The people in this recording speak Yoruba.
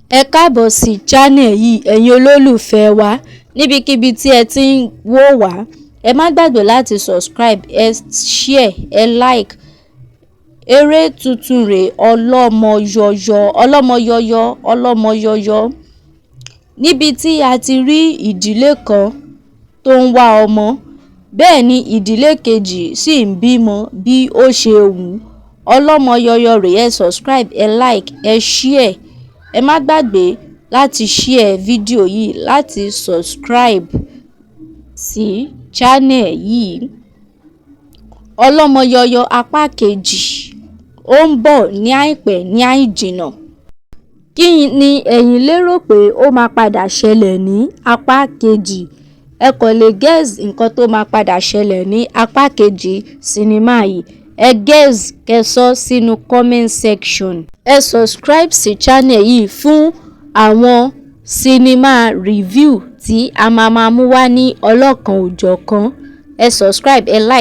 Ẹ káàbọ̀ sí channel yìí ẹ̀yin olólùfẹ́ wa níbikíbi tí ẹ ti ń wò wá. Ẹ má gbàgbé láti subscribe, ẹ share, ẹ like. Eré tuntun rèé ọlọ́mọyọyọ. Níbi tí a ti rí ìdílé kan tó ń wá ọmọ, bẹ́ẹ̀ ni ìdílé kejì sì ń bímọ bí ó ṣe wù. Ọlọ́mọyọyọ rèé, ẹ subscribe, ẹ like, ẹ share. Ẹ má gbàgbé láti share fídíò yìí, láti subscribe sí channel yìí. Ọlọ́mọyọyọ apá kejì ó ń bọ̀ ní àìpẹ́ ní àìjìnà. Kí ni ẹ̀yin lérò pé ó máa padà ṣẹlẹ̀ ní apá kejì? Ẹ kàn lè guess nǹkan tó máa padà ṣẹlẹ̀ ní apá kejì sinimá yìí. Ẹ guess kẹ́ sọ sínú comment section. Ẹ subscribe sí channel yìí fún àwọn sinimá review tí a máa mú wá ní ọlọ́kan òjọ̀kan. Ẹ subscribe, ẹ like.